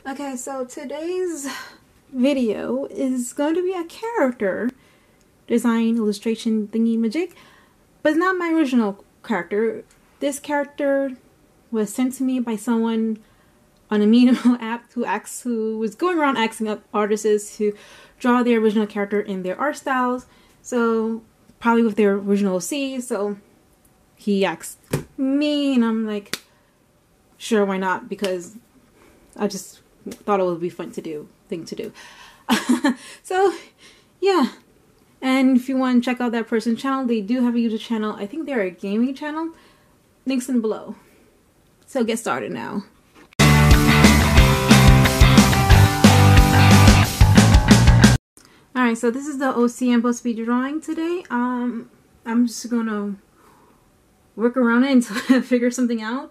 Okay, so today's video is going to be a character design illustration thingy-majig, but it's not my original character. This character was sent to me by someone on a Mimo app who was going around asking artists to draw their original character in their art styles, so probably with their original C. So he asked me, and I'm like, sure, why not? Because I just thought it would be fun thing to do. So yeah, and if you want to check out that person's channel, they do have a YouTube channel. I think they're a gaming channel. Links in below. So get started now. Alright, so this is the OC I'm supposed to be drawing today. I'm just gonna work around it until I figure something out.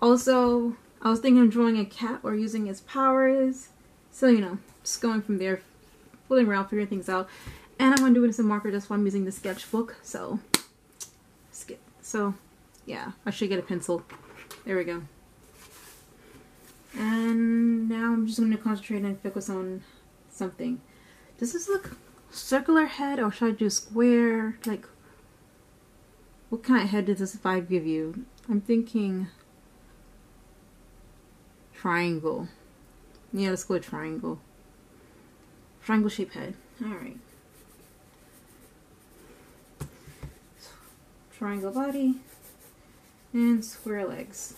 Also, I was thinking of drawing a cat or using his powers. So, you know, just going from there, fooling around, figuring things out. And I'm gonna do it as a marker, that's why I'm using the sketchbook. So, yeah, I should get a pencil. There we go. And now I'm just gonna concentrate and focus on something. Does this look circular head, or should I do square? Like, what kind of head does this vibe give you? I'm thinking triangle. Yeah, let's go with triangle. Triangle shaped head. Alright. Triangle body and square legs.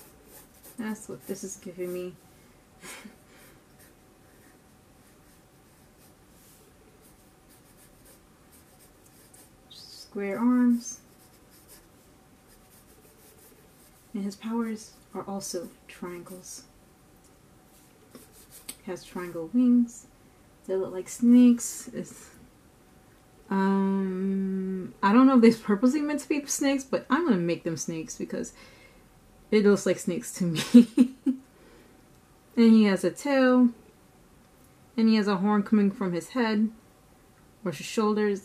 That's what this is giving me. Square arms. And his powers are also triangles. Has triangle wings. They look like snakes. I don't know if they're purposely meant to be snakes, but I'm gonna make them snakes because it looks like snakes to me. And he has a tail, and he has a horn coming from his head or his shoulders.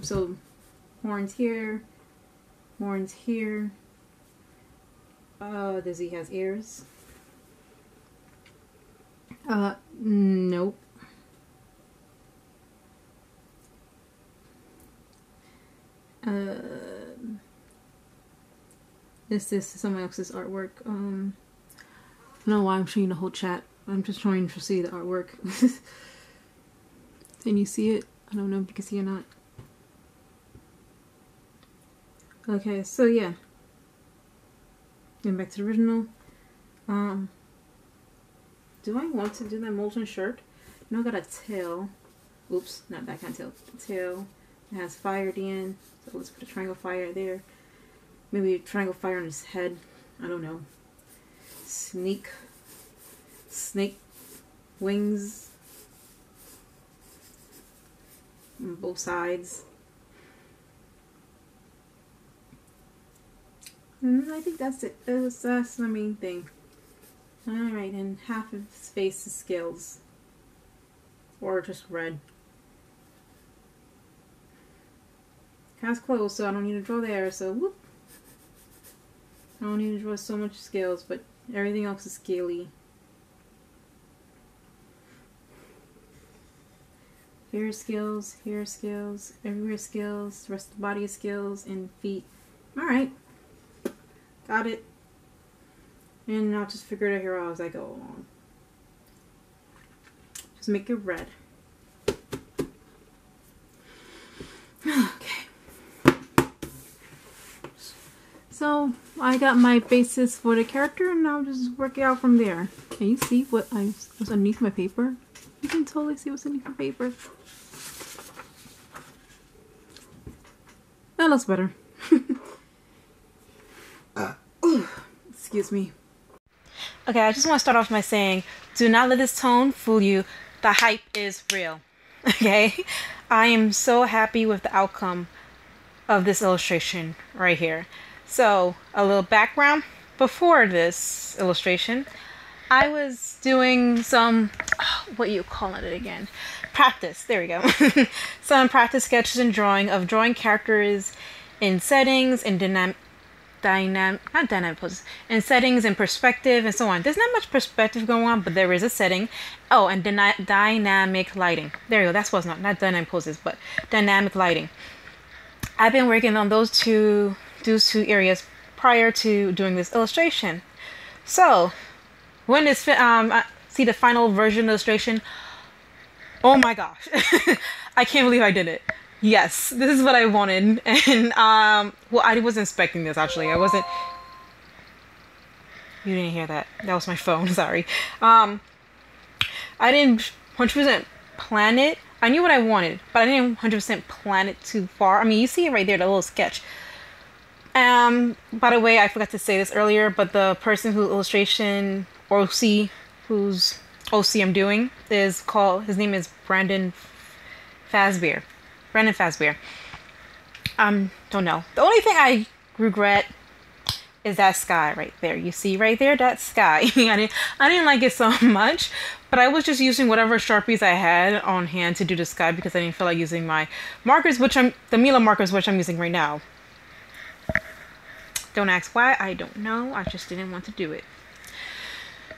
So horns here, horns here. Does he has ears? Nope. This is someone else's artwork. I don't know why I'm showing the whole chat. I'm just trying to see the artwork. Can you see it? I don't know if you can see or not. Okay, so yeah. Getting back to the original. Do I want to do that molten shirt? No, I got a tail. Oops, not that kind of tail. Tail. It has fire at the end. So let's put a triangle fire there. Maybe a triangle fire on his head. I don't know. Snake wings on both sides. I think that's it. That's the main thing. Alright, and half of his face is scales. Or just red. Cat's closed, so I don't need to draw there, so whoop. I don't need to draw so much scales, but everything else is scaly. Here are scales, everywhere scales, the rest of the body is scales, and feet. Alright. Got it. And I'll just figure it out here as I go along. Just make it red. Okay. So I got my basis for the character, and I'll just work it out from there. Can you see what's underneath my paper? You can totally see what's underneath my paper. That looks better. Excuse me. Okay, I just want to start off by saying, do not let this tone fool you. The hype is real. Okay? I am so happy with the outcome of this illustration right here. So, a little background. Before this illustration, I was doing some, what you calling it again? Practice. There we go. Some practice sketches and drawing characters in settings and not dynamic poses, and settings and perspective and so on. There's not much perspective going on, but there is a setting. Oh, and dynamic lighting. There you go. That's what's not dynamic poses, but dynamic lighting. I've been working on those two areas prior to doing this illustration. So when this see the final version illustration, oh my gosh, I can't believe I did it. Yes, this is what I wanted. And well, I wasn't expecting this, actually. I wasn't. You didn't hear that. That was my phone. Sorry. I didn't 100% plan it. I knew what I wanted, but I didn't 100% plan it too far. I mean, you see it right there, the little sketch. By the way, I forgot to say this earlier, but the person who illustration or whose OC I'm doing his name is Brandon Fazbar. Brandon Fazbar. Don't know. The only thing I regret is that sky right there. You see right there, that sky. I didn't like it so much, but I was just using whatever Sharpies I had on hand to do the sky because I didn't feel like using my markers, the Mila markers, which I'm using right now. Don't ask why, I don't know. I just didn't want to do it.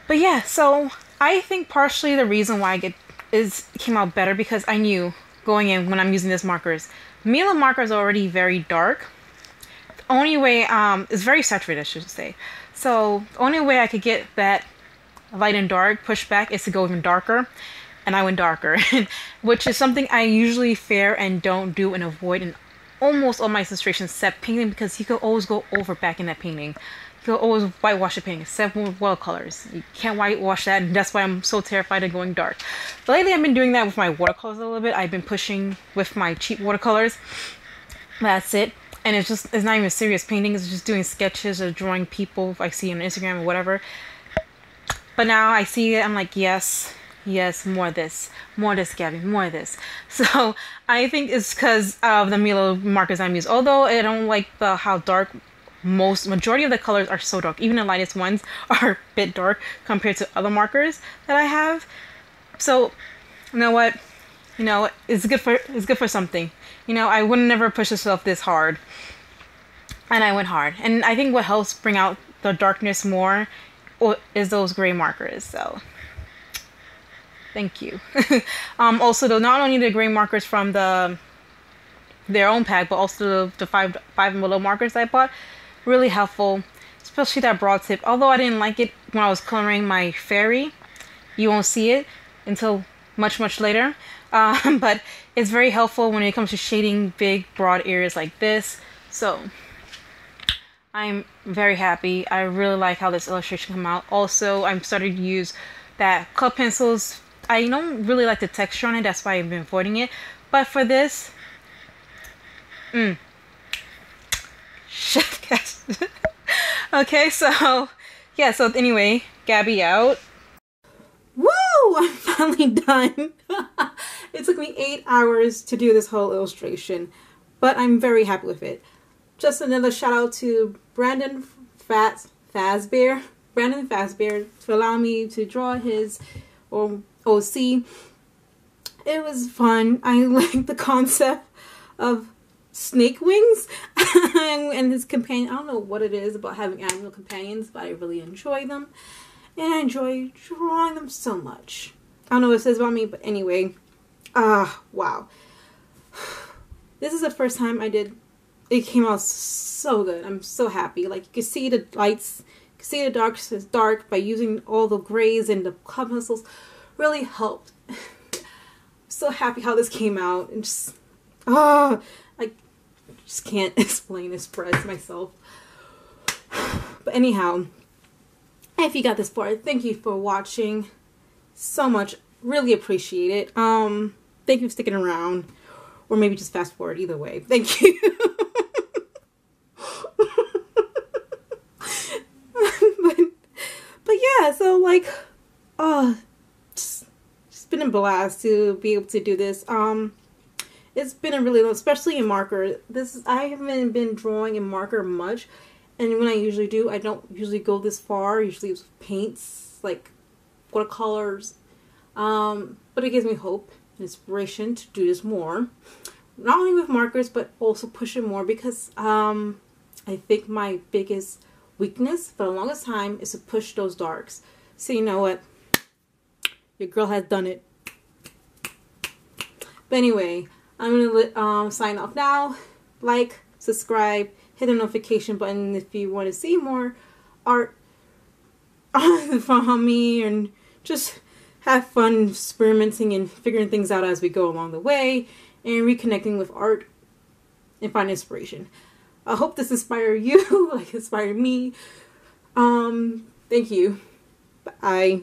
But yeah, so I think partially the reason why it came out better because I knew going in when I'm using these markers. Mila markers are already very dark. The only way it's very saturated, I should say. So the only way I could get that light and dark pushed back is to go even darker, and I went darker, which is something I usually fear and don't do and avoid in almost all my illustrations except painting, because you can always go over back in that painting. You can always whitewash a painting except with watercolors. You can't whitewash that, and that's why I'm so terrified of going dark. But lately I've been doing that with my watercolors a little bit. I've been pushing with my cheap watercolors. That's it. And it's not even serious painting. It's just doing sketches or drawing people I see on Instagram or whatever. But now I see it, I'm like, yes, more of this, Gabby, more of this. So I think it's because of the Mila markers I'm using. Although I don't like how dark majority of the colors are so dark. Even the lightest ones are a bit dark compared to other markers that I have. So you know what? You know, it's good for something. You know, I would never push myself this hard. And I went hard. And I think what helps bring out the darkness more is those gray markers. So thank you. Also though, not only the gray markers from their own pack, but also the five and below markers I bought, really helpful, especially that broad tip. Although I didn't like it when I was coloring my fairy, you won't see it until much later, but it's very helpful when it comes to shading big broad areas like this. So I'm very happy. I really like how this illustration came out. Also, I'm starting to use that club pencils. I don't really like the texture on it, that's why I've been avoiding it. But for this, okay, so yeah, so anyway, Gabby out. Woo! I'm finally done. It took me 8 hours to do this whole illustration, but I'm very happy with it. Just another shout out to Brandon Fazbar for allowing me to draw his OC. It was fun. I like the concept of snake wings and his companion. I don't know what it is about having animal companions, but I really enjoy them. And I enjoy drawing them so much. I don't know what it says about me, but anyway. Wow. This is the first time I did. It came out so good. I'm so happy. Like, you can see the lights, you can see the dark is dark by using all the grays and the club pencils. Really helped. I'm so happy how this came out. And just, I just can't express myself. But anyhow, if you got this far, thank you for watching so much. Really appreciate it. Thank you for sticking around, or maybe just fast forward. Either way, thank you. but yeah, so like, it's been a blast to be able to do this. It's been a really, especially in marker. I haven't been drawing in marker much, and when I usually do, I don't usually go this far. Usually it's paints, like watercolors. But it gives me hope and inspiration to do this more. Not only with markers, but also push it more, because I I think my biggest weakness for the longest time is to push those darks. So you know what? Your girl has done it. But anyway, I'm gonna sign off now. Like, subscribe, hit the notification button if you want to see more art from me, and just have fun experimenting and figuring things out as we go along the way, and reconnecting with art and find inspiration. I hope this inspired you, like inspired me. Thank you. Bye.